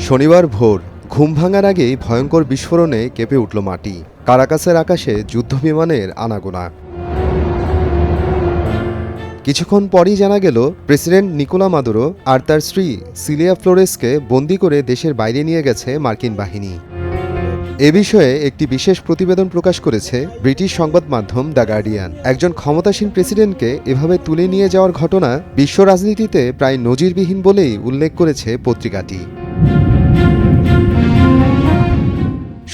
শনিবার ভোর ঘুম ভাঙার আগেই ভয়ঙ্কর বিস্ফোরণে কেঁপে উঠল মাটি। কারাকাসের আকাশে যুদ্ধবিমানের আনাগোনা। কিছুক্ষণ পরই জানা গেল প্রেসিডেন্ট নিকোলা মাদুরো আর তার স্ত্রী সিলিয়া ফ্লোরেসকে বন্দী করে দেশের বাইরে নিয়ে গেছে মার্কিন বাহিনী। এ বিষয়ে একটি বিশেষ প্রতিবেদন প্রকাশ করেছে ব্রিটিশ সংবাদ মাধ্যম দ্য গার্ডিয়ান। একজন ক্ষমতাসীন প্রেসিডেন্টকে এভাবে তুলে নিয়ে যাওয়ার ঘটনা বিশ্ব রাজনীতিতে প্রায় নজিরবিহীন বলেই উল্লেখ করেছে পত্রিকাটি।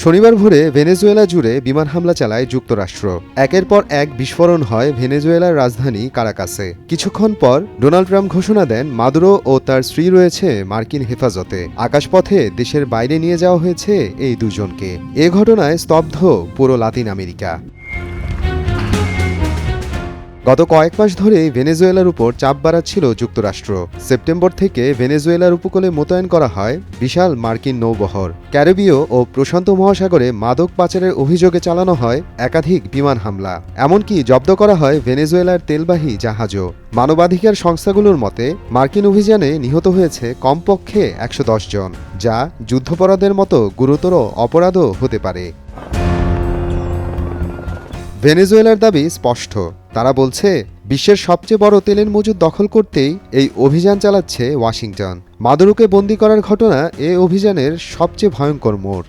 শনিবার ভোরে ভেনেজুয়েলা জুড়ে বিমান হামলা চালায় যুক্তরাষ্ট্র। একের পর এক বিস্ফোরণ হয় ভেনেজুয়েলার রাজধানী কারাকাসে। কিছুক্ষণ পর ডোনাল্ড ট্রাম্প ঘোষণা দেন মাদুরো ও তার স্ত্রী রয়েছে মার্কিন হেফাজতে। আকাশপথে দেশের বাইরে নিয়ে যাওয়া হয়েছে এই দুজনকে। এ ঘটনায় স্তব্ধ পুরো লাতিন আমেরিকা। গত কয়েক মাস ধরে ভেনেজুয়েলার উপর চাপ বাড়াচ্ছিল যুক্তরাষ্ট্র। সেপ্টেম্বর থেকে ভেনেজুয়েলার উপকূলে মোতায়েন করা হয় বিশাল মার্কিন নৌবহর। ক্যারিবীয় ও প্রশান্ত মহাসাগরে মাদক পাচারের অভিযোগে চালানো হয় একাধিক বিমান হামলা। এমনকি জব্দ করা হয় ভেনেজুয়েলার তেলবাহী জাহাজও। মানবাধিকার সংস্থাগুলোর মতে মার্কিন অভিযানে নিহত হয়েছে কমপক্ষে ১১০ জন, যা যুদ্ধাপরাধের মতো গুরুতর অপরাধও হতে পারে। ভেনেজুয়েলার দাবি স্পষ্ট। তারা বলছে বিশ্বের সবচেয়ে বড় তেলের মজুদ দখল করতেই এই অভিযান চালাচ্ছে ওয়াশিংটন। মাদুরোকে বন্দী করার ঘটনা এ অভিযানের সবচেয়ে ভয়ঙ্কর মোড়।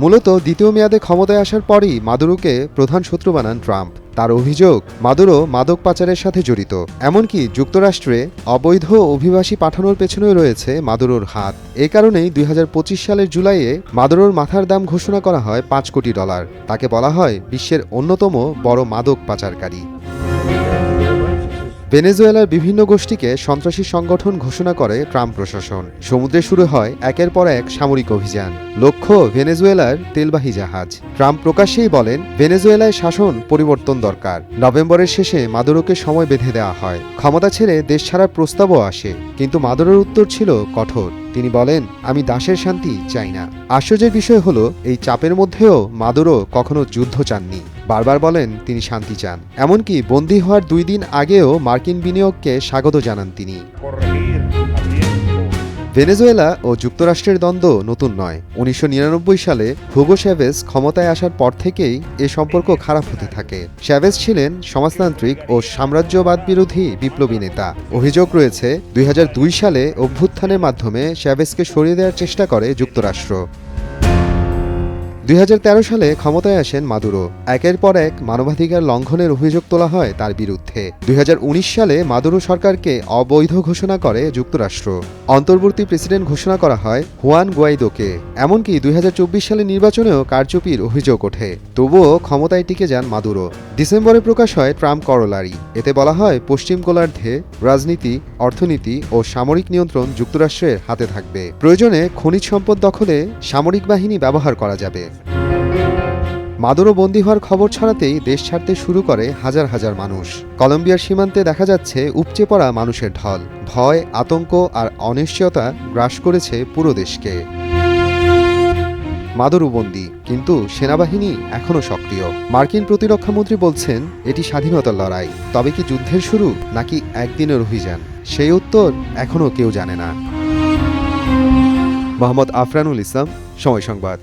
মূলত দ্বিতীয় মেয়াদে ক্ষমতায় আসার পরই মাদুরোকে প্রধান শত্রু বানান ট্রাম্প। তার অভিযোগ মাদুরো মাদক পাচারের সাথে জড়িত। এমনকি যুক্তরাষ্ট্রে অবৈধ অভিবাসী পাঠানোর পেছনেও রয়েছে মাদুরোর হাত। এ কারণেই ২০২৫ সালের জুলাইয়ে মাদুরোর মাথার দাম ঘোষণা করা হয় $৫ কোটি। তাকে বলা হয় বিশ্বের অন্যতম বড় মাদক পাচারকারী। ভেনেজুয়েলার বিভিন্ন গোষ্ঠীকে সন্ত্রাসী সংগঠন ঘোষণা করে ট্রাম্প প্রশাসন। সমুদ্রে শুরু হয় একের পর এক সামরিক অভিযান। লক্ষ্য ভেনেজুয়েলার তেলবাহী জাহাজ। ট্রাম্প প্রকাশ্যেই বলেন ভেনেজুয়েলায় শাসন পরিবর্তন দরকার। নভেম্বরের শেষে মাদুরোকে সময় বেঁধে দেওয়া হয়। ক্ষমতা ছেড়ে দেশ ছাড়ার প্রস্তাবও আসে, কিন্তু মাদুরোর উত্তর ছিল কঠোর। তিনি বলেন, আমি দাসের শান্তি চাই না। আশ্চর্যের বিষয় হলো এই চাপের মধ্যেও মাদুরো কখনো যুদ্ধ চাননি। বারবার বলেন তিনি শান্তি চান। এমনকি বন্দী হওয়ার ২ দিন আগেও মার্কিন বিনিয়োগকে স্বাগত জানান তিনি। ভেনেজুয়েলা ও যুক্তরাষ্ট্রের দ্বন্দ্ব নতুন নয়। ১৯৯৯ সালে হুগো চ্যাভেজ ক্ষমতায় আসার পর থেকেই এ সম্পর্ক খারাপ হতে থাকে। চ্যাভেজ ছিলেন সমাজতান্ত্রিক ও সাম্রাজ্যবাদ বিরোধী বিপ্লবী নেতা। অভিযোগ রয়েছে ২০০২ সালে অভ্যুত্থানের মাধ্যমে চ্যাভেজকে সরিয়ে দেওয়ার চেষ্টা করে যুক্তরাষ্ট্র। ২০১৩ সালে ক্ষমতায় আসেন মাদুরো। একের পর এক মানবাধিকার লঙ্ঘনের অভিযোগ তোলা হয় তার বিরুদ্ধে। ২০১৯ সালে মাদুরো সরকারকে অবৈধ ঘোষণা করে যুক্তরাষ্ট্র। অন্তর্বর্তী প্রেসিডেন্ট ঘোষণা করা হয় হুয়ান গুয়াইদোকে। এমনকি ২০২৪ সালে নির্বাচনেও কারচুপির অভিযোগ ওঠে। তবুও ক্ষমতায় টিকে যান মাদুরো। ডিসেম্বরে প্রকাশ হয় ট্রাম্প করলারি। এতে বলা হয় পশ্চিম গোলার্ধে রাজনীতি, অর্থনীতি ও সামরিক নিয়ন্ত্রণ যুক্তরাষ্ট্রের হাতে থাকবে। প্রয়োজনে খনিজ সম্পদ দখলে সামরিক বাহিনী ব্যবহার করা যাবে। মাদুরো বন্দী হওয়ার খবর ছড়াতেই দেশ ছাড়তে শুরু করে হাজার হাজার মানুষ। কলম্বিয়ার সীমান্তে দেখা যাচ্ছে উপচে পড়া মানুষের ঢল। ভয়, আতঙ্ক আর অনিশ্চয়তা গ্রাস করেছে পুরো দেশকে। মাদুরো বন্দী, কিন্তু সেনাবাহিনী এখনও সক্রিয়। মার্কিন প্রতিরক্ষামন্ত্রী বলছেন এটি স্বাধীনতার লড়াই। তবে কি যুদ্ধের শুরু নাকি একদিনের অভিযান, সেই উত্তর এখনও কেউ জানে না। মোহাম্মদ আফরানুল ইসলাম, সময় সংবাদ।